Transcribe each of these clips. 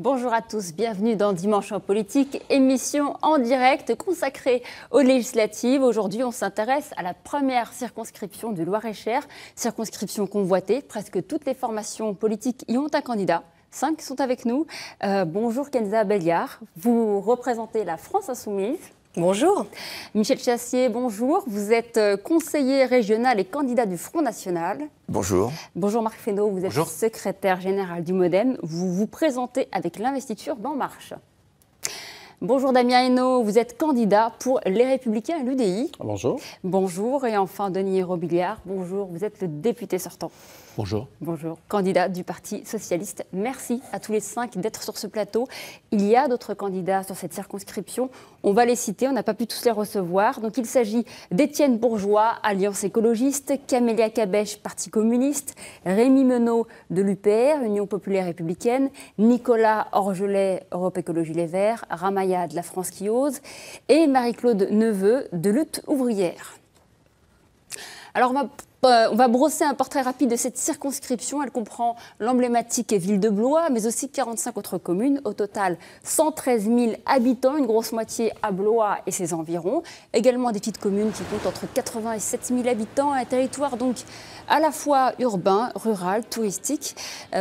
Bonjour à tous, bienvenue dans Dimanche en politique, émission en direct consacrée aux législatives. Aujourd'hui, on s'intéresse à la première circonscription du Loir-et-Cher, circonscription convoitée. Presque toutes les formations politiques y ont un candidat. 5 sont avec nous. Bonjour Kenza Belliard, vous représentez la France Insoumise. Bonjour. Michel Chassier, bonjour. Vous êtes conseiller régional et candidat du Front National. Bonjour. Bonjour Marc Fesneau, vous êtes secrétaire général du MoDem. Vous vous présentez avec l'investiture d'En Marche. Bonjour Damien Hainaut, vous êtes candidat pour Les Républicains à l'UDI. Bonjour. Bonjour. Et enfin Denis Robiliard, bonjour, vous êtes le député sortant. Bonjour. Bonjour, candidat du Parti Socialiste. Merci à tous les 5 d'être sur ce plateau. Il y a d'autres candidats sur cette circonscription. On va les citer, on n'a pas pu tous les recevoir. Donc il s'agit d'Étienne Bourgeois, Alliance écologiste, Camélia Cabèche, Parti communiste, Rémi Menot de l'UPR, Union populaire républicaine, Nicolas Orgelet, Europe Écologie Les Verts, Ramaya de la France qui ose et Marie-Claude Neveu de Lutte ouvrière. Alors on va brosser un portrait rapide de cette circonscription. Elle comprend l'emblématique ville de Blois, mais aussi 45 autres communes. Au total, 113 000 habitants, une grosse moitié à Blois et ses environs. Également des petites communes qui comptent entre 80 et 7 000 habitants. Un territoire donc à la fois urbain, rural, touristique.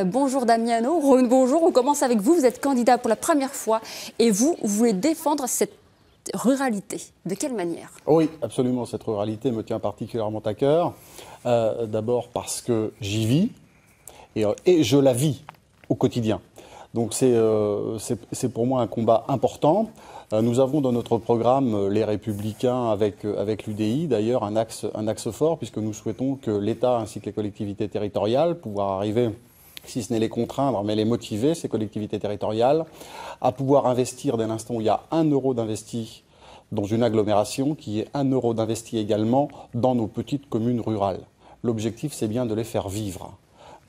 Bonjour Damien Hainaut. Bonjour, on commence avec vous. Vous êtes candidat pour la première fois et vous voulez défendre cette ruralité. De quelle manière ? Oui, absolument. Cette ruralité me tient particulièrement à cœur. D'abord parce que j'y vis et je la vis au quotidien. Donc c'est pour moi un combat important. Nous avons dans notre programme Les Républicains avec l'UDI d'ailleurs un axe fort puisque nous souhaitons que l'État ainsi que les collectivités territoriales pouvoir arriver, si ce n'est les contraindre, mais les motiver, ces collectivités territoriales, à pouvoir investir dès l'instant où il y a 1 euro d'investi dans une agglomération, qui est 1 euro d'investi également dans nos petites communes rurales. L'objectif, c'est bien de les faire vivre.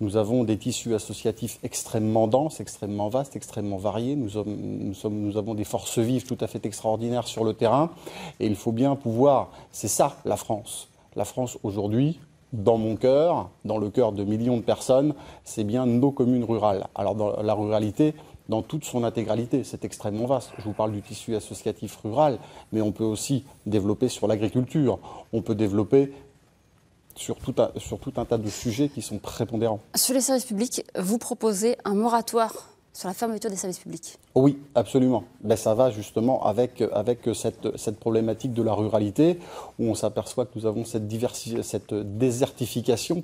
Nous avons des tissus associatifs extrêmement denses, extrêmement vastes, extrêmement variés. Nous avons des forces vives tout à fait extraordinaires sur le terrain. Et il faut bien pouvoir... C'est ça, la France. La France, aujourd'hui, dans mon cœur, dans le cœur de millions de personnes, c'est bien nos communes rurales. Alors, dans la ruralité, dans toute son intégralité, c'est extrêmement vaste. Je vous parle du tissu associatif rural, mais on peut aussi développer sur l'agriculture. On peut développer sur tout un tas de sujets qui sont prépondérants. Sur les services publics, vous proposez un moratoire sur la fermeture des services publics. Oui, absolument. Ben, ça va justement avec cette problématique de la ruralité où on s'aperçoit que nous avons cette désertification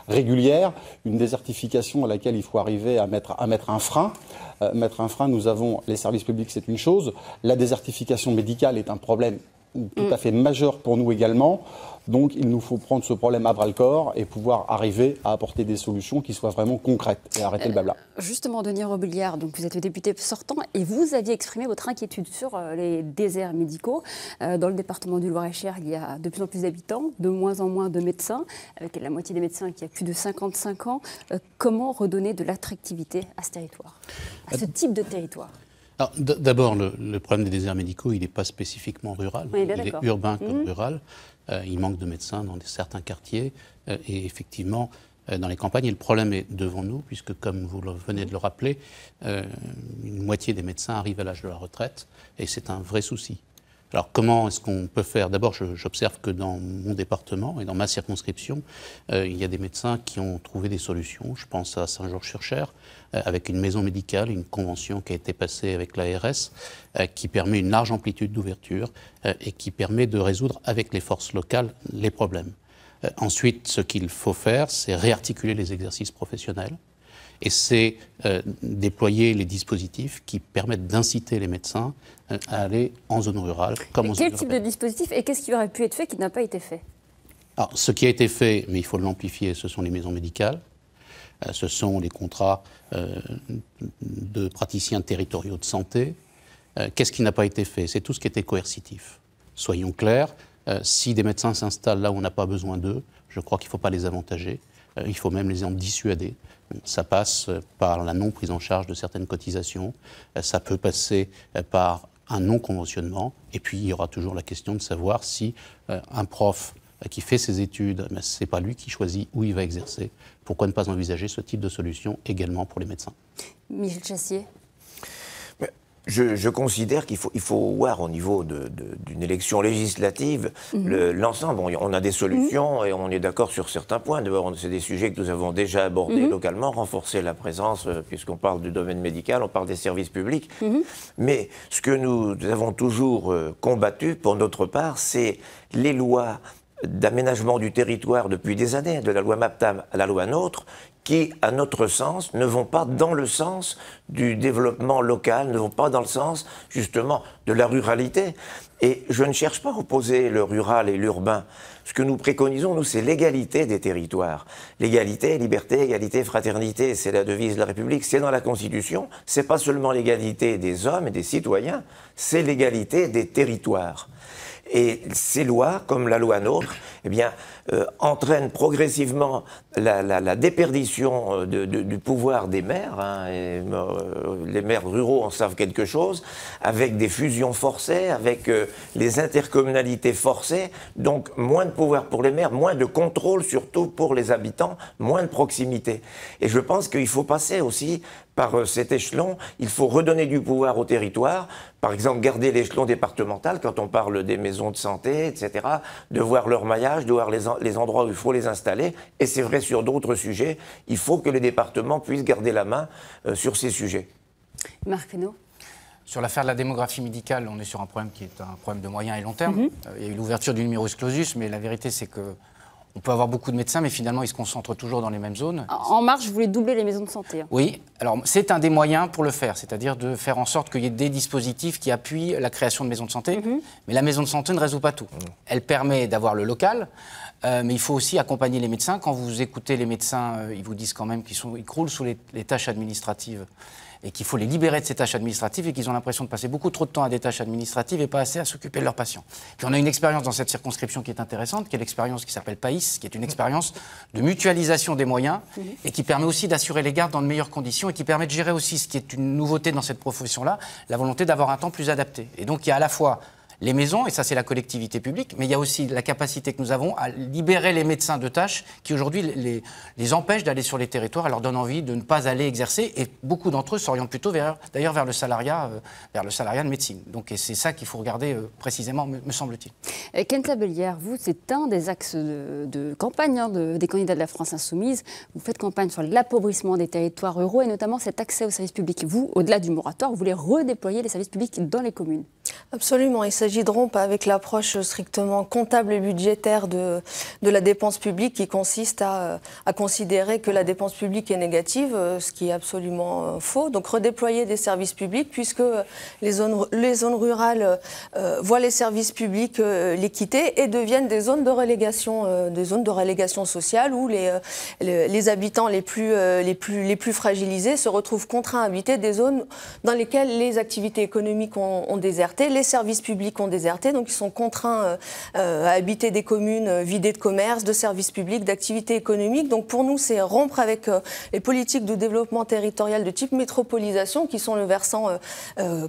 régulière, une désertification à laquelle il faut arriver à mettre un frein. Nous avons les services publics, c'est une chose. La désertification médicale est un problème tout à fait majeur pour nous également. Donc il nous faut prendre ce problème à bras-le-corps et pouvoir arriver à apporter des solutions qui soient vraiment concrètes et arrêter le blabla. Justement, Denis Robiliard, donc vous êtes le député sortant et vous aviez exprimé votre inquiétude sur les déserts médicaux. Dans le département du Loir-et-Cher, il y a de plus en plus d'habitants, de moins en moins de médecins, avec la moitié des médecins qui a plus de 55 ans. Comment redonner de l'attractivité à ce territoire, à ce type de territoire ? D'abord, le problème des déserts médicaux, il n'est pas spécifiquement rural. Oui, il est urbain comme rural. Il manque de médecins dans certains quartiers. Et effectivement, dans les campagnes, et le problème est devant nous, puisque, comme vous venez de le rappeler, une moitié des médecins arrivent à l'âge de la retraite. Et c'est un vrai souci. Alors, comment est-ce qu'on peut faire ? D'abord, j'observe que dans mon département et dans ma circonscription, il y a des médecins qui ont trouvé des solutions. Je pense à Saint-Georges-sur-Cher, avec une maison médicale, une convention qui a été passée avec l'ARS, qui permet une large amplitude d'ouverture et qui permet de résoudre avec les forces locales les problèmes. Ensuite, ce qu'il faut faire, c'est réarticuler les exercices professionnels. Et c'est déployer les dispositifs qui permettent d'inciter les médecins à aller en zone rurale comme en zone urbaine. Quel type de dispositif et qu'est-ce qui aurait pu être fait qui n'a pas été fait ? Alors, ce qui a été fait, mais il faut l'amplifier, ce sont les maisons médicales, ce sont les contrats de praticiens territoriaux de santé. Qu'est-ce qui n'a pas été fait ? C'est tout ce qui était coercitif. Soyons clairs, si des médecins s'installent là où on n'a pas besoin d'eux, je crois qu'il ne faut pas les avantager. Il faut même les en dissuader. Ça passe par la non-prise en charge de certaines cotisations, ça peut passer par un non-conventionnement, et puis il y aura toujours la question de savoir si un prof qui fait ses études, ce n'est pas lui qui choisit où il va exercer. Pourquoi ne pas envisager ce type de solution également pour les médecins ? Michel Chassier. Je considère qu'il faut voir au niveau d'une élection législative l'ensemble. Bon, on a des solutions et on est d'accord sur certains points. D'abord, c'est des sujets que nous avons déjà abordés localement, renforcer la présence, puisqu'on parle du domaine médical, on parle des services publics. Mais ce que nous avons toujours combattu, pour notre part, c'est les lois d'aménagement du territoire depuis des années, de la loi MAPTAM à la loi NOTRe, qui, à notre sens, ne vont pas dans le sens du développement local, ne vont pas dans le sens, justement, de la ruralité. Et je ne cherche pas à opposer le rural et l'urbain. Ce que nous préconisons, nous, c'est l'égalité des territoires. L'égalité, liberté, égalité, fraternité, c'est la devise de la République, c'est dans la Constitution. C'est pas seulement l'égalité des hommes et des citoyens, c'est l'égalité des territoires. Et ces lois, comme la loi NOTRe, eh bien, entraînent progressivement la déperdition du pouvoir des maires. Hein, les maires ruraux en savent quelque chose, avec des fusions forcées, avec les intercommunalités forcées. Donc, moins de pouvoir pour les maires, moins de contrôle surtout pour les habitants, moins de proximité. Et je pense qu'il faut passer aussi par cet échelon, il faut redonner du pouvoir au territoire, par exemple garder l'échelon départemental quand on parle des maisons de santé, etc., de voir leur maillage, de voir les endroits où il faut les installer, et c'est vrai sur d'autres sujets, il faut que les départements puissent garder la main sur ces sujets. Marc Fesneau. Sur l'affaire de la démographie médicale, on est sur un problème qui est un problème de moyen et long terme. Il y a eu l'ouverture du numerus clausus, mais la vérité c'est que on peut avoir beaucoup de médecins, mais finalement, ils se concentrent toujours dans les mêmes zones. En marche, vous voulez doubler les maisons de santé. Oui, alors c'est un des moyens pour le faire, c'est-à-dire de faire en sorte qu'il y ait des dispositifs qui appuient la création de maisons de santé. Mais la maison de santé ne résout pas tout. Elle permet d'avoir le local, mais il faut aussi accompagner les médecins. Quand vous écoutez les médecins, ils vous disent quand même qu'ils croulent sous les tâches administratives et qu'il faut les libérer de ces tâches administratives et qu'ils ont l'impression de passer beaucoup trop de temps à des tâches administratives et pas assez à s'occuper de leurs patients. Puis on a une expérience dans cette circonscription qui est intéressante, qui est l'expérience qui s'appelle PAIS, qui est une expérience de mutualisation des moyens et qui permet aussi d'assurer les gardes dans de meilleures conditions et qui permet de gérer aussi, ce qui est une nouveauté dans cette profession-là, la volonté d'avoir un temps plus adapté. Et donc il y a à la fois les maisons, et ça c'est la collectivité publique, mais il y a aussi la capacité que nous avons à libérer les médecins de tâches qui aujourd'hui les empêchent d'aller sur les territoires et leur donnent envie de ne pas aller exercer, et beaucoup d'entre eux s'orientent plutôt d'ailleurs vers le salariat de médecine. Donc et c'est ça qu'il faut regarder précisément, me semble-t-il. Ken Tabellière, vous, c'est un des axes de campagne des candidats de la France Insoumise. Vous faites campagne sur l'appauvrissement des territoires ruraux et notamment cet accès aux services publics. Vous, au-delà du moratoire, vous voulez redéployer les services publics dans les communes. Absolument, il s'agit de rompre avec l'approche strictement comptable et budgétaire de la dépense publique qui consiste à considérer que la dépense publique est négative, ce qui est absolument faux. Donc redéployer des services publics puisque les zones rurales voient les services publics les quitter et deviennent des zones de relégation sociale où les habitants les plus fragilisés se retrouvent contraints à habiter des zones dans lesquelles les activités économiques ont déserté. Les services publics ont déserté, donc ils sont contraints à habiter des communes vidées de commerce, de services publics, d'activités économiques. Donc pour nous, c'est rompre avec les politiques de développement territorial de type métropolisation, qui sont le versant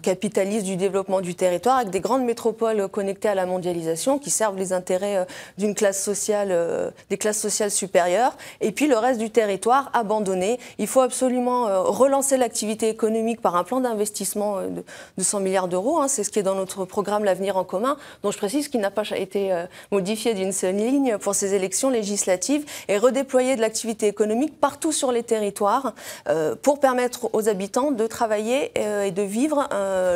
capitaliste du développement du territoire, avec des grandes métropoles connectées à la mondialisation, qui servent les intérêts des classes sociales supérieures, et puis le reste du territoire abandonné. Il faut absolument relancer l'activité économique par un plan d'investissement de 100 milliards d'euros, hein, c'est ce qui est dans notre programme L'Avenir en commun, dont je précise qu'il n'a pas été modifié d'une seule ligne pour ces élections législatives, et redéployer de l'activité économique partout sur les territoires pour permettre aux habitants de travailler et de vivre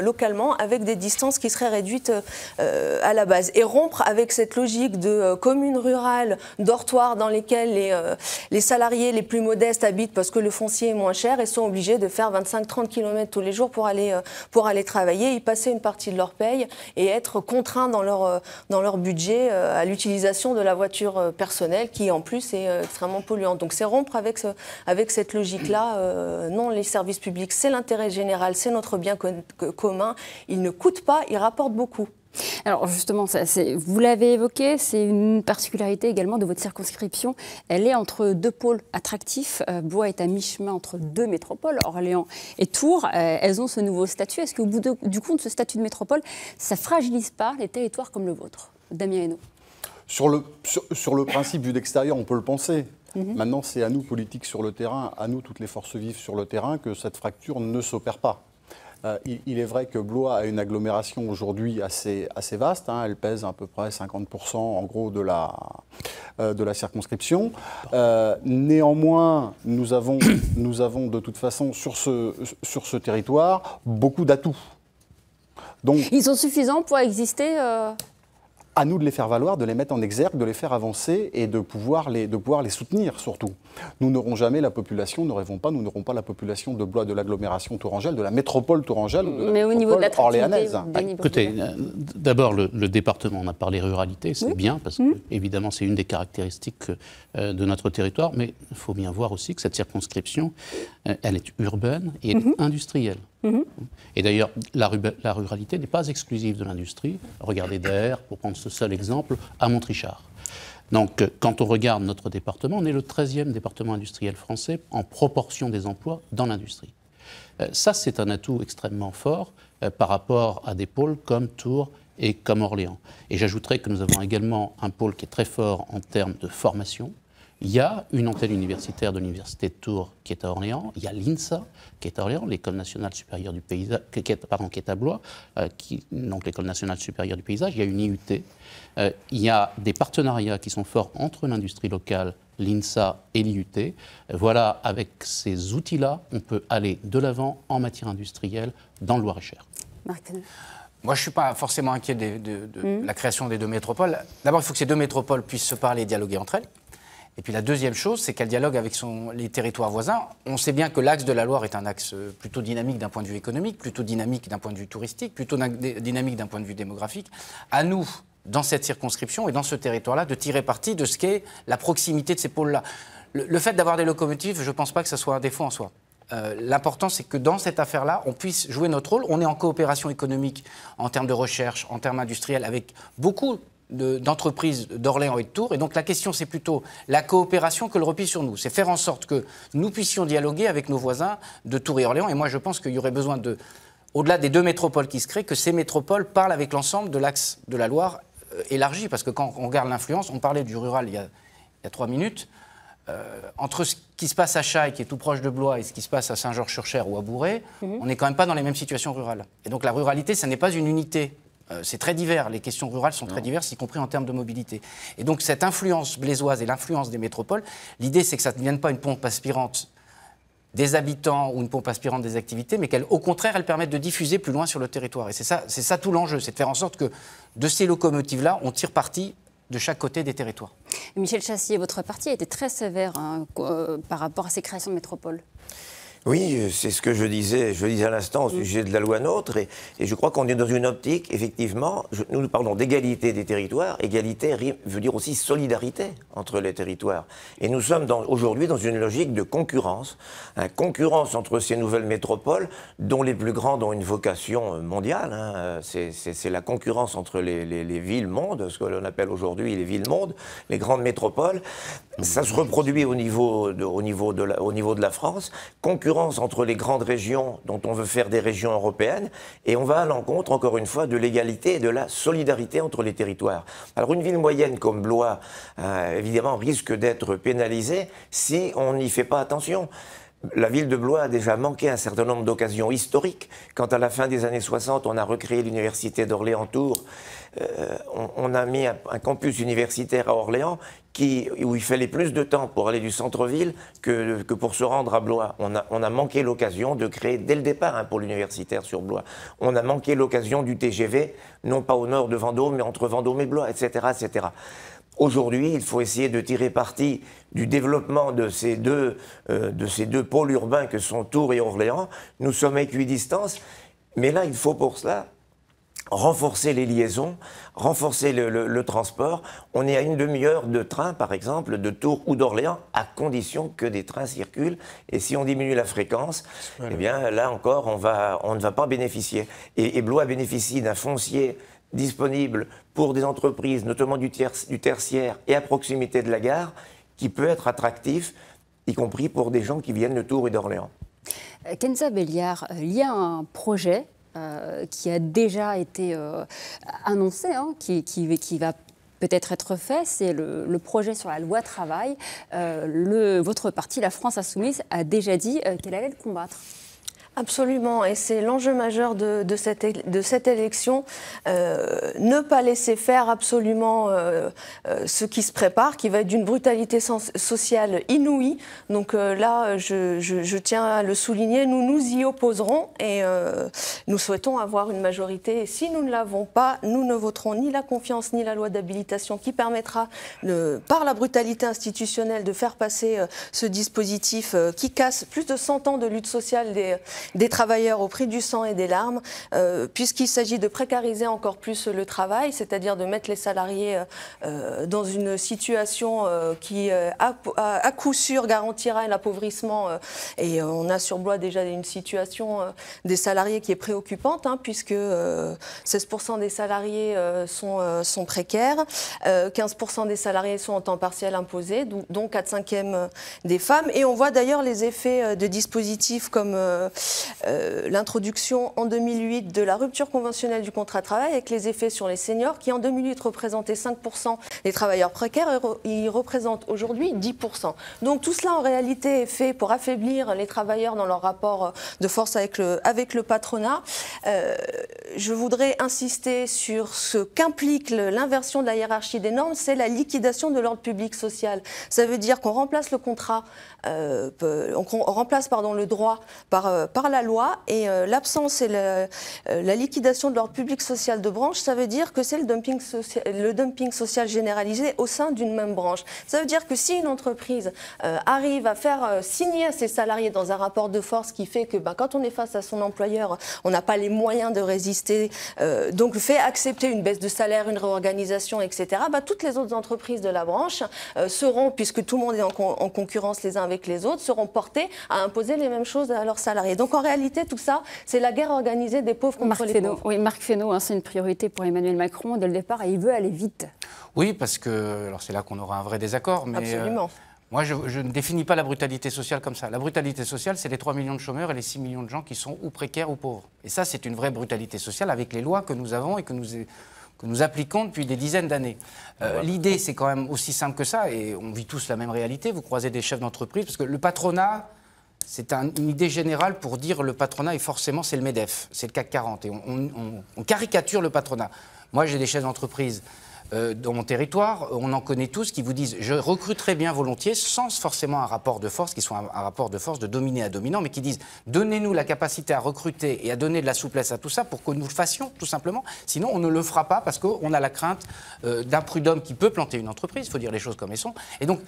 localement avec des distances qui seraient réduites à la base. Et rompre avec cette logique de communes rurales, dortoirs dans lesquels les salariés les plus modestes habitent parce que le foncier est moins cher et sont obligés de faire 25-30 km tous les jours pour aller travailler, y passer une partie de leur paye et être contraints dans leur budget à l'utilisation de la voiture personnelle qui en plus est extrêmement polluante. Donc c'est rompre avec cette logique-là. Non, les services publics, c'est l'intérêt général, c'est notre bien commun. Ils ne coûtent pas, ils rapportent beaucoup. Alors justement, vous l'avez évoqué, c'est une particularité également de votre circonscription. Elle est entre deux pôles attractifs. Blois est à mi-chemin entre deux métropoles, Orléans et Tours. Elles ont ce nouveau statut. Est-ce qu'au bout du compte, ce statut de métropole, ça ne fragilise pas les territoires comme le vôtre? Damien Hainaut. Sur le principe vu d'extérieur, on peut le penser. Maintenant, c'est à nous, politiques sur le terrain, à nous, toutes les forces vives sur le terrain, que cette fracture ne s'opère pas. Il est vrai que Blois a une agglomération aujourd'hui assez vaste. Elle pèse à peu près 50% en gros de la circonscription. Néanmoins, nous avons de toute façon sur ce territoire beaucoup d'atouts. Donc, ils sont suffisants pour exister à nous de les faire valoir, de les mettre en exergue, de les faire avancer et de pouvoir les soutenir surtout. Nous n'aurons jamais la population, nous n'aurons pas la population de Blois, de l'agglomération tourangelle, de la métropole tourangelle, ou de la métropole orléanaise. Écoutez, d'abord le département, on a parlé ruralité, c'est bien parce que évidemment c'est une des caractéristiques de notre territoire, mais il faut bien voir aussi que cette circonscription, elle est urbaine et elle est industrielle. Et d'ailleurs, la ruralité n'est pas exclusive de l'industrie. Regardez Daher, pour prendre ce seul exemple, à Montrichard. Donc, quand on regarde notre département, on est le 13e département industriel français en proportion des emplois dans l'industrie. Ça, c'est un atout extrêmement fort par rapport à des pôles comme Tours et comme Orléans. Et j'ajouterais que nous avons également un pôle qui est très fort en termes de formation. Il y a une antenne universitaire de l'Université de Tours qui est à Orléans. Il y a l'INSA qui est à Orléans, l'École nationale supérieure du paysage, qui est à Blois, donc l'École nationale supérieure du paysage. Il y a une IUT. Il y a des partenariats qui sont forts entre l'industrie locale, l'INSA et l'IUT. Voilà, avec ces outils-là, on peut aller de l'avant en matière industrielle dans le Loir-et-Cher. Marc. Moi, je ne suis pas forcément inquiet de la création des deux métropoles. D'abord, il faut que ces deux métropoles puissent se parler et dialoguer entre elles. Et puis la deuxième chose, c'est qu'elle dialogue avec les territoires voisins. On sait bien que l'axe de la Loire est un axe plutôt dynamique d'un point de vue économique, plutôt dynamique d'un point de vue touristique, plutôt dynamique d'un point de vue démographique. À nous, dans cette circonscription et dans ce territoire-là, de tirer parti de ce qu'est la proximité de ces pôles-là. Le fait d'avoir des locomotives, je ne pense pas que ce soit un défaut en soi. L'important, c'est que dans cette affaire-là, on puisse jouer notre rôle. On est en coopération économique, en termes de recherche, en termes industriels, avec beaucoup d'entreprises d'Orléans et de Tours. Et donc la question, c'est plutôt la coopération que le repli sur nous. C'est faire en sorte que nous puissions dialoguer avec nos voisins de Tours et Orléans. Et moi, je pense qu'il y aurait besoin au-delà des deux métropoles qui se créent, que ces métropoles parlent avec l'ensemble de l'axe de la Loire élargi. Parce que quand on regarde l'influence, on parlait du rural il y a 3 minutes, entre ce qui se passe à Chailles, qui est tout proche de Blois, et ce qui se passe à Saint-Georges-sur-Cher ou à Bourré, on n'est quand même pas dans les mêmes situations rurales. Et donc la ruralité, ça n'est pas une unité. C'est très divers, les questions rurales sont très diverses, y compris en termes de mobilité. Et donc cette influence blésoise et l'influence des métropoles, l'idée c'est que ça ne devienne pas une pompe aspirante des habitants ou une pompe aspirante des activités, mais qu'au contraire, elles permettent de diffuser plus loin sur le territoire. Et c'est ça tout l'enjeu, c'est de faire en sorte que de ces locomotives-là, on tire parti de chaque côté des territoires. Michel Chassier, votre parti a été très sévère par rapport à ces créations de métropoles. Oui, c'est ce que je disais à l'instant au sujet de la loi NOTRe, et je crois qu'on est dans une optique, effectivement, nous parlons d'égalité des territoires, égalité veut dire aussi solidarité entre les territoires. Et nous sommes aujourd'hui dans une logique de concurrence, concurrence entre ces nouvelles métropoles, dont les plus grandes ont une vocation mondiale, c'est la concurrence entre les villes-mondes, ce que l'on appelle aujourd'hui les villes-mondes, les grandes métropoles. Ça se reproduit au niveau de la France, concurrence entre les grandes régions dont on veut faire des régions européennes, et on va à l'encontre, encore une fois, de l'égalité et de la solidarité entre les territoires. Alors une ville moyenne comme Blois, évidemment, risque d'être pénalisée si on n'y fait pas attention. La ville de Blois a déjà manqué un certain nombre d'occasions historiques. Quand à la fin des années 60, on a recréé l'université d'Orléans-Tours, on a mis un campus universitaire à Orléans où il fallait plus de temps pour aller du centre-ville que pour se rendre à Blois. On a manqué l'occasion de créer dès le départ un pôle universitaire sur Blois. On a manqué l'occasion du TGV, non pas au nord de Vendôme, mais entre Vendôme et Blois, etc., etc. Aujourd'hui, il faut essayer de tirer parti du développement de ces deux pôles urbains que sont Tours et Orléans. Nous sommes à équidistance, mais là, il faut pour cela renforcer les liaisons, renforcer le transport. On est à une demi-heure de train, par exemple, de Tours ou d'Orléans, à condition que des trains circulent. Et si on diminue la fréquence, eh bien, là encore, on ne va pas bénéficier. Et Blois bénéficie d'un foncier disponible pour des entreprises, notamment du tertiaire et à proximité de la gare, qui peut être attractif, y compris pour des gens qui viennent de Tours et d'Orléans. Kenza Béliard, il y a un projet qui a déjà été annoncé, qui va peut-être être fait, c'est le projet sur la loi travail. Votre parti, la France Insoumise, a déjà dit qu'elle allait le combattre. Absolument, et c'est l'enjeu majeur de cette élection, ne pas laisser faire absolument ce qui se prépare, qui va être d'une brutalité sociale inouïe. Donc là, je tiens à le souligner, nous nous y opposerons et nous souhaitons avoir une majorité. Et si nous ne l'avons pas, nous ne voterons ni la confiance ni la loi d'habilitation qui permettra, par la brutalité institutionnelle, de faire passer ce dispositif qui casse plus de 100 ans de lutte sociale des travailleurs au prix du sang et des larmes, puisqu'il s'agit de précariser encore plus le travail, c'est-à-dire de mettre les salariés dans une situation qui, à coup sûr, garantira un appauvrissement. Et on a sur Blois déjà une situation des salariés qui est préoccupante, hein, puisque 16% des salariés sont précaires, 15% des salariés sont en temps partiel imposé, dont 4/5 des femmes. Et on voit d'ailleurs les effets de dispositifs comme l'introduction en 2008 de la rupture conventionnelle du contrat de travail avec les effets sur les seniors qui en 2008 représentaient 5% des travailleurs précaires et ils représentent aujourd'hui 10%. Donc tout cela en réalité est fait pour affaiblir les travailleurs dans leur rapport de force avec le patronat. Je voudrais insister sur ce qu'implique l'inversion de la hiérarchie des normes, c'est la liquidation de l'ordre public social. Ça veut dire qu'on remplace le contrat, on remplace le droit par la loi et l'absence et la liquidation de l'ordre public social de branche, ça veut dire que c'est le dumping social généralisé au sein d'une même branche. Ça veut dire que si une entreprise arrive à faire signer à ses salariés dans un rapport de force qui fait que quand on est face à son employeur, on n'a pas les moyens de résister, donc fait accepter une baisse de salaire, une réorganisation, etc., toutes les autres entreprises de la branche seront, puisque tout le monde est en concurrence les uns avec les autres, seront portées à imposer les mêmes choses à leurs salariés. Donc en réalité, tout ça, c'est la guerre organisée des pauvres contre les pauvres. Oui, Marc Fesneau, hein, c'est une priorité pour Emmanuel Macron dès le départ et il veut aller vite. Oui, parce que, alors c'est là qu'on aura un vrai désaccord, mais absolument. Moi, je ne définis pas la brutalité sociale comme ça. La brutalité sociale, c'est les 3 millions de chômeurs et les 6 millions de gens qui sont ou précaires ou pauvres. Et ça, c'est une vraie brutalité sociale avec les lois que nous avons et que nous appliquons depuis des dizaines d'années. L'idée, c'est quand même aussi simple que ça, et on vit tous la même réalité. Vous croisez des chefs d'entreprise, parce que le patronat, c'est une idée générale pour dire le patronat, et forcément, c'est le MEDEF, c'est le CAC 40. Et on caricature le patronat. Moi, j'ai des chefs d'entreprise dans mon territoire, on en connaît tous qui vous disent « je recruterai bien volontiers » sans forcément un rapport de force, qui soit un rapport de force de dominé à dominant, mais qui disent « donnez-nous la capacité à recruter et à donner de la souplesse à tout ça pour que nous le fassions, tout simplement. Sinon, on ne le fera pas parce qu'on a la crainte d'un prud'homme qui peut planter une entreprise, il faut dire les choses comme elles sont. » Et donc,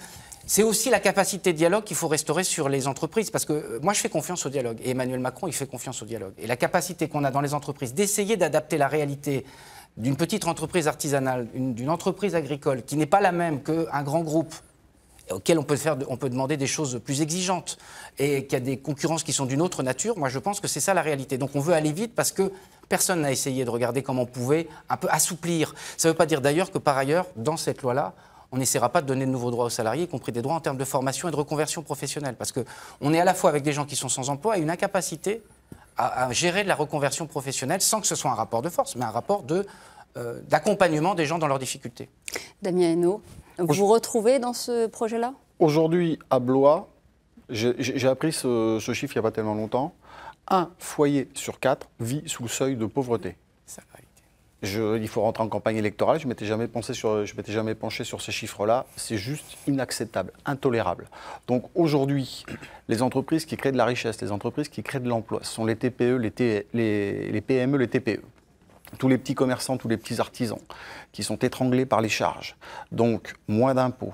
c'est aussi la capacité de dialogue qu'il faut restaurer sur les entreprises, parce que moi, je fais confiance au dialogue, et Emmanuel Macron, il fait confiance au dialogue. Et la capacité qu'on a dans les entreprises d'essayer d'adapter la réalité d'une petite entreprise artisanale, d'une entreprise agricole, qui n'est pas la même qu'un grand groupe, auquel on peut demander des choses plus exigeantes, et qui a des concurrences qui sont d'une autre nature, moi je pense que c'est ça la réalité. Donc on veut aller vite parce que personne n'a essayé de regarder comment on pouvait un peu assouplir. Ça ne veut pas dire d'ailleurs que par ailleurs, dans cette loi-là, on n'essaiera pas de donner de nouveaux droits aux salariés, y compris des droits en termes de formation et de reconversion professionnelle. Parce qu'on est à la fois avec des gens qui sont sans emploi et une incapacité à gérer de la reconversion professionnelle sans que ce soit un rapport de force, mais un rapport d'accompagnement des gens dans leurs difficultés. Damien Hainaut, vous vous retrouvez dans ce projet-là ? Aujourd'hui, à Blois, j'ai appris ce chiffre il n'y a pas tellement longtemps, 1 foyer sur 4 vit sous le seuil de pauvreté. C'est la réalité. Il faut rentrer en campagne électorale, je ne m'étais jamais penché sur ces chiffres-là, c'est juste inacceptable, intolérable. Donc aujourd'hui, les entreprises qui créent de la richesse, les entreprises qui créent de l'emploi, ce sont les TPE, les PME, les TPE. Tous les petits commerçants, tous les petits artisans qui sont étranglés par les charges. Donc, moins d'impôts,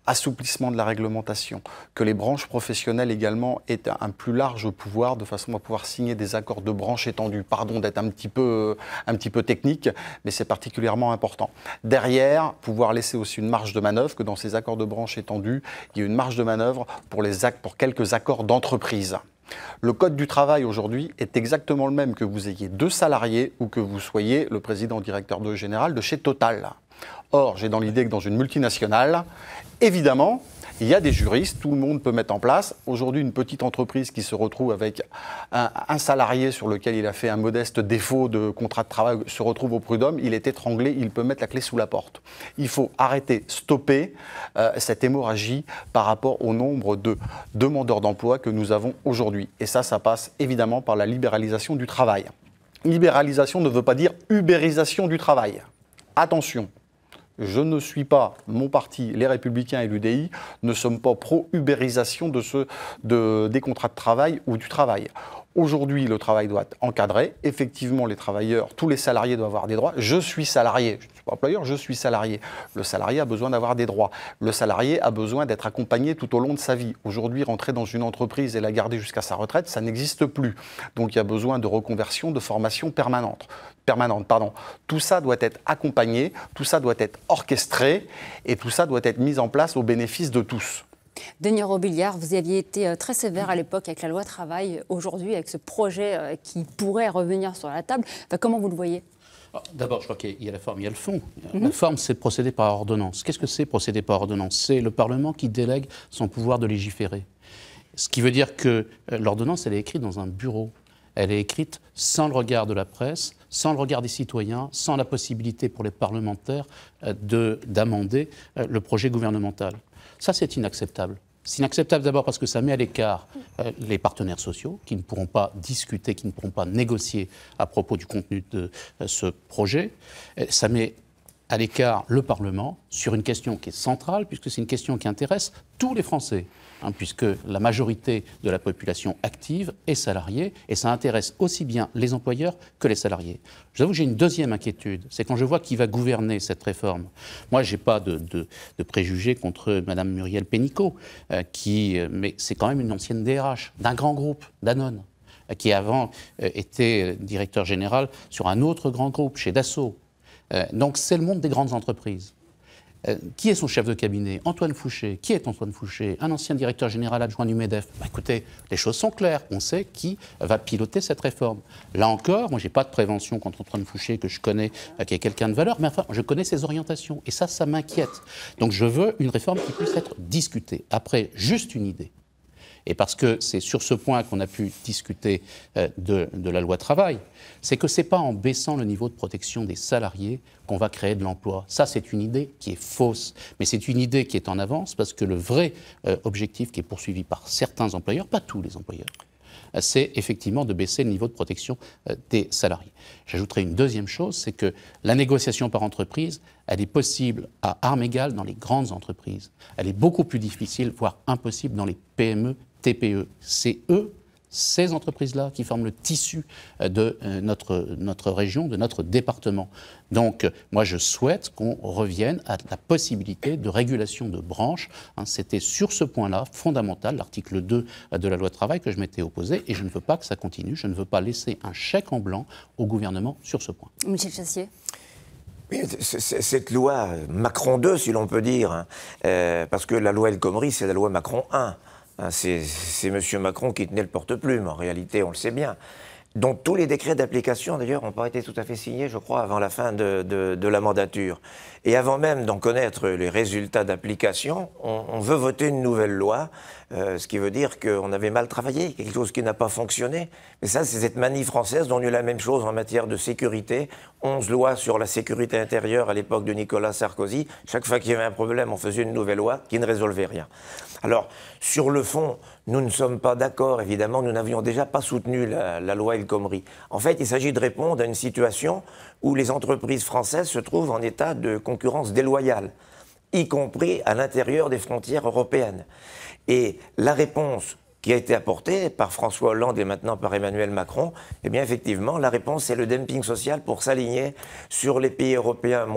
assouplissement de la réglementation, que les branches professionnelles également aient un plus large pouvoir de façon à pouvoir signer des accords de branche étendus. Pardon d'être un petit peu technique, mais c'est particulièrement important. Derrière, pouvoir laisser aussi une marge de manœuvre, que dans ces accords de branche étendus, il y a une marge de manœuvre pour quelques accords d'entreprise. Le code du travail aujourd'hui est exactement le même que vous ayez 2 salariés ou que vous soyez le président directeur général de chez Total. Or, j'ai dans l'idée que dans une multinationale, évidemment, Il y a des juristes, tout le monde peut mettre en place. Aujourd'hui, une petite entreprise qui se retrouve avec un salarié sur lequel il a fait un modeste défaut de contrat de travail se retrouve au prud'homme, il est étranglé, il peut mettre la clé sous la porte. Il faut arrêter, stopper cette hémorragie par rapport au nombre de demandeurs d'emploi que nous avons aujourd'hui. Et ça passe évidemment par la libéralisation du travail. Libéralisation ne veut pas dire ubérisation du travail. Attention, je ne suis pas, mon parti, les Républicains et l'UDI, ne sommes pas pro-ubérisation des contrats de travail ou du travail. Aujourd'hui, le travail doit être encadré. Effectivement, les travailleurs, tous les salariés doivent avoir des droits. Je suis salarié, je ne suis pas employeur, je suis salarié. Le salarié a besoin d'avoir des droits. Le salarié a besoin d'être accompagné tout au long de sa vie. Aujourd'hui, rentrer dans une entreprise et la garder jusqu'à sa retraite, ça n'existe plus. Donc, il y a besoin de reconversion, de formation permanente. Tout ça doit être accompagné, tout ça doit être orchestré et tout ça doit être mis en place au bénéfice de tous. Denis Robiliard, vous aviez été très sévère à l'époque avec la loi travail. Aujourd'hui, avec ce projet qui pourrait revenir sur la table, comment vous le voyez ? D'abord, je crois qu'il y a la forme, il y a le fond. La forme, c'est de procéder par ordonnance. Qu'est-ce que c'est procéder par ordonnance ? C'est le Parlement qui délègue son pouvoir de légiférer. Ce qui veut dire que l'ordonnance, elle est écrite dans un bureau. Elle est écrite sans le regard de la presse, sans le regard des citoyens, sans la possibilité pour les parlementaires d'amender le projet gouvernemental. Ça, c'est inacceptable. C'est inacceptable d'abord parce que ça met à l'écart les partenaires sociaux qui ne pourront pas discuter, qui ne pourront pas négocier à propos du contenu de ce projet. Ça met à l'écart le Parlement sur une question qui est centrale, puisque c'est une question qui intéresse tous les Français, puisque la majorité de la population active est salariée, et ça intéresse aussi bien les employeurs que les salariés. Je vous avoue que j'ai une deuxième inquiétude, c'est quand je vois qui va gouverner cette réforme. Moi, je n'ai pas de préjugés contre Mme Muriel Pénicaud, mais c'est quand même une ancienne DRH d'un grand groupe, Danone, qui avant était directeur général sur un autre grand groupe, chez Dassault. Donc c'est le monde des grandes entreprises. Qui est son chef de cabinet ? Antoine Fouché. Qui est Antoine Fouché ? Un ancien directeur général adjoint du MEDEF. Écoutez, les choses sont claires. On sait qui va piloter cette réforme. Là encore, moi, je n'ai pas de prévention contre Antoine Fouché, que je connais, qui est quelqu'un de valeur, mais enfin, je connais ses orientations. Et ça m'inquiète. Donc je veux une réforme qui puisse être discutée. Après, juste une idée. Et parce que c'est sur ce point qu'on a pu discuter de la loi travail, c'est que ce n'est pas en baissant le niveau de protection des salariés qu'on va créer de l'emploi. Ça, c'est une idée qui est fausse. Mais c'est une idée qui est en avance parce que le vrai objectif qui est poursuivi par certains employeurs, pas tous les employeurs, c'est effectivement de baisser le niveau de protection des salariés. J'ajouterai une deuxième chose, c'est que la négociation par entreprise, elle est possible à armes égales dans les grandes entreprises. Elle est beaucoup plus difficile, voire impossible dans les PME, TPE. C'est ces entreprises-là qui forment le tissu de notre région, de notre département. Donc, moi, je souhaite qu'on revienne à la possibilité de régulation de branches. C'était sur ce point-là, fondamental, l'article 2 de la loi travail que je m'étais opposé, et je ne veux pas que ça continue. Je ne veux pas laisser un chèque en blanc au gouvernement sur ce point. Michel Chassier. Cette loi Macron 2, si l'on peut dire, parce que la loi El Khomri, c'est la loi Macron 1. C'est M. Macron qui tenait le porte-plume, en réalité, on le sait bien. Donc tous les décrets d'application, d'ailleurs, n'ont pas été tout à fait signés, je crois, avant la fin de la mandature. Et avant même d'en connaître les résultats d'application, on veut voter une nouvelle loi, ce qui veut dire qu'on avait mal travaillé, quelque chose qui n'a pas fonctionné. Mais ça, c'est cette manie française dont on a eu la même chose en matière de sécurité. 11 lois sur la sécurité intérieure à l'époque de Nicolas Sarkozy. Chaque fois qu'il y avait un problème, on faisait une nouvelle loi qui ne résolvait rien. Alors, sur le fond, nous ne sommes pas d'accord, évidemment, nous n'avions déjà pas soutenu la loi El Khomri. En fait, il s'agit de répondre à une situation où les entreprises françaises se trouvent en état de concurrence déloyale, y compris à l'intérieur des frontières européennes. Et la réponse qui a été apportée par François Hollande et maintenant par Emmanuel Macron, eh bien effectivement, la réponse c'est le dumping social pour s'aligner sur les pays européens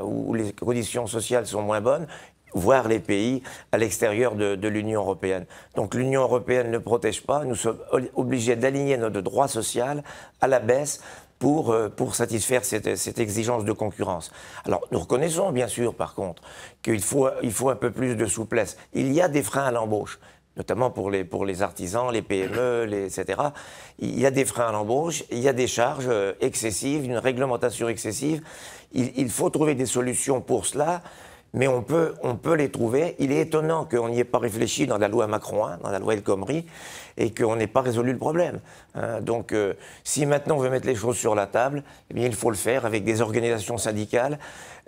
où les conditions sociales sont moins bonnes, voire les pays à l'extérieur de l'Union européenne. Donc l'Union européenne ne protège pas, nous sommes obligés d'aligner notre droit social à la baisse pour satisfaire cette exigence de concurrence. Alors nous reconnaissons bien sûr par contre qu'il faut un peu plus de souplesse. Il y a des freins à l'embauche, notamment pour les artisans, les PME, etc. Il y a des freins à l'embauche, il y a des charges excessives, une réglementation excessive. Il faut trouver des solutions pour cela. mais on peut les trouver. Il est étonnant qu'on n'y ait pas réfléchi dans la loi Macron 1, dans la loi El Khomri, et qu'on n'ait pas résolu le problème. Donc, si maintenant on veut mettre les choses sur la table, eh bien, il faut le faire avec des organisations syndicales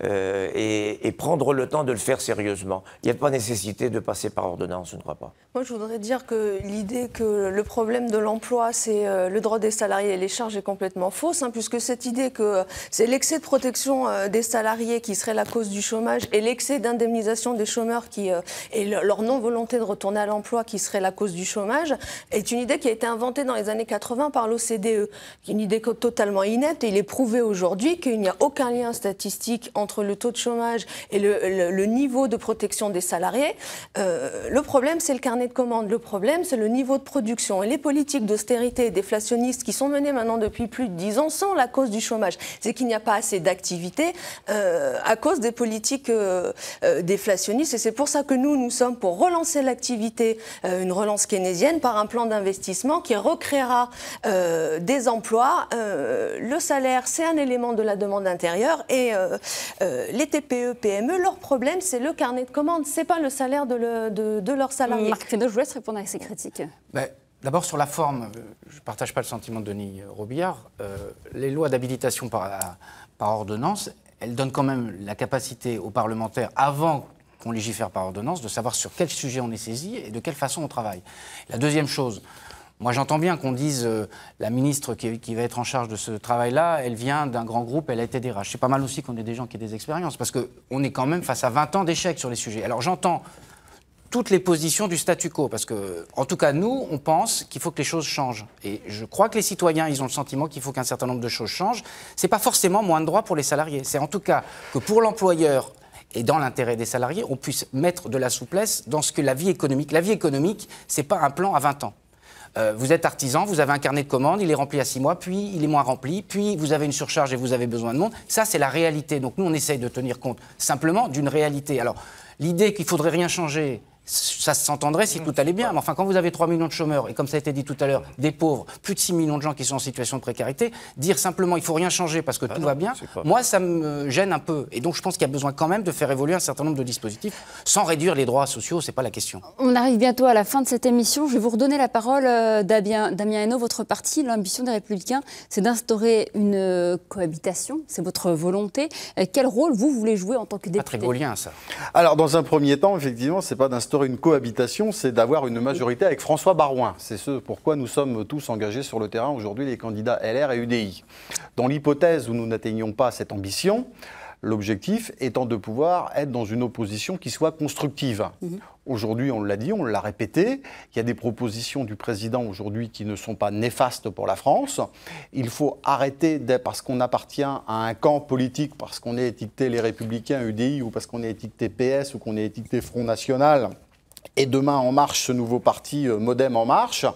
et prendre le temps de le faire sérieusement. Il n'y a pas nécessité de passer par ordonnance, je ne crois pas. Moi, je voudrais dire que l'idée que le problème de l'emploi, c'est le droit des salariés et les charges est complètement fausse, puisque cette idée que c'est l'excès de protection des salariés qui serait la cause du chômage et l'excès d'indemnisation des chômeurs et leur non-volonté de retourner à l'emploi qui serait la cause du chômage, est une idée qui a été inventée dans les années 80 par l'OCDE, qui est une idée totalement inepte, et il est prouvé aujourd'hui qu'il n'y a aucun lien statistique entre le taux de chômage et le niveau de protection des salariés. Le problème, c'est le carnet de commandes. Le problème, c'est le niveau de production. Et les politiques d'austérité et déflationnistes qui sont menées maintenant depuis plus de 10 ans sont la cause du chômage. C'est qu'il n'y a pas assez d'activité à cause des politiques déflationnistes. Et c'est pour ça que nous sommes pour relancer l'activité, une relance keynésienne, par un plan d'investissement qui recréera des emplois. Le salaire, c'est un élément de la demande intérieure. Et les TPE, PME, leur problème, c'est le carnet de commandes. Ce n'est pas le salaire de leurs salariés. Marc Fesneau, je vous laisse répondre à ces critiques. D'abord, sur la forme, je ne partage pas le sentiment de Denis Robillard. Les lois d'habilitation par ordonnance, elles donnent quand même la capacité aux parlementaires, avant qu'on légifère par ordonnance, de savoir sur quel sujet on est saisi et de quelle façon on travaille. La deuxième chose, moi j'entends bien qu'on dise la ministre qui va être en charge de ce travail-là, elle vient d'un grand groupe, elle a été DRH. C'est pas mal aussi qu'on ait des gens qui aient des expériences, parce qu'on est quand même face à 20 ans d'échecs sur les sujets. Alors j'entends toutes les positions du statu quo, parce que, en tout cas, nous, on pense qu'il faut que les choses changent. Et je crois que les citoyens, ils ont le sentiment qu'il faut qu'un certain nombre de choses changent. C'est pas forcément moins de droits pour les salariés. C'est en tout cas que pour l'employeur et dans l'intérêt des salariés, on puisse mettre de la souplesse dans ce que la vie économique. La vie économique, c'est pas un plan à 20 ans. Vous êtes artisan, vous avez un carnet de commandes, il est rempli à 6 mois, puis il est moins rempli, puis vous avez une surcharge et vous avez besoin de monde. Ça, c'est la réalité. Donc nous, on essaye de tenir compte simplement d'une réalité. Alors, l'idée qu'il ne faudrait rien changer, ça s'entendrait si tout allait bien. Mais enfin, quand vous avez 3 millions de chômeurs, et comme ça a été dit tout à l'heure, des pauvres, plus de 6 millions de gens qui sont en situation de précarité, dire simplement il ne faut rien changer parce que tout va bien, moi, ça me gêne un peu. Et donc, je pense qu'il y a besoin quand même de faire évoluer un certain nombre de dispositifs sans réduire les droits sociaux, ce n'est pas la question. On arrive bientôt à la fin de cette émission. Je vais vous redonner la parole, Damien Hainaut. Votre parti, l'ambition des Républicains, c'est d'instaurer une cohabitation. C'est votre volonté. Quel rôle vous voulez jouer en tant que député ? Pas très gaulien, ça. Alors, dans un premier temps, effectivement, c'est pas d'instaurer une cohabitation, c'est d'avoir une majorité avec François Baroin. C'est ce pourquoi nous sommes tous engagés sur le terrain aujourd'hui, les candidats LR et UDI. Dans l'hypothèse où nous n'atteignons pas cette ambition, l'objectif étant de pouvoir être dans une opposition qui soit constructive. Aujourd'hui, on l'a dit, on l'a répété, il y a des propositions du président aujourd'hui qui ne sont pas néfastes pour la France. Il faut arrêter, parce qu'on appartient à un camp politique, parce qu'on est étiqueté les Républicains, UDI, ou parce qu'on est étiqueté PS, ou qu'on est étiqueté Front National, et demain En Marche, ce nouveau parti Modem En Marche.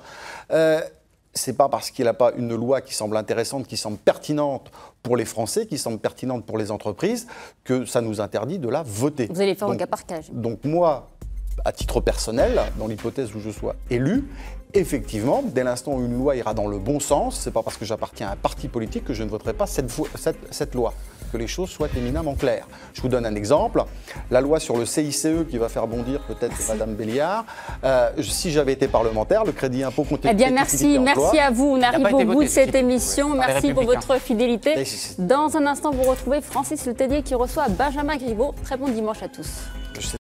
C'est pas parce qu'il n'a pas une loi qui semble intéressante, qui semble pertinente pour les Français, qui semble pertinente pour les entreprises, que ça nous interdit de la voter. Vous allez faire au cas par cas. Donc moi, à titre personnel, dans l'hypothèse où je sois élu, effectivement, dès l'instant où une loi ira dans le bon sens, c'est pas parce que j'appartiens à un parti politique que je ne voterai pas cette loi. Que les choses soient éminemment claires. Je vous donne un exemple. La loi sur le CICE qui va faire bondir peut-être Madame Béliard. Si j'avais été parlementaire, le crédit impôt comptabilité. Eh bien, merci à vous. On arrive au bout de cette émission. Merci pour votre fidélité. Dans un instant, vous retrouvez Francis Letellier qui reçoit Benjamin Griveaux. Très bon dimanche à tous.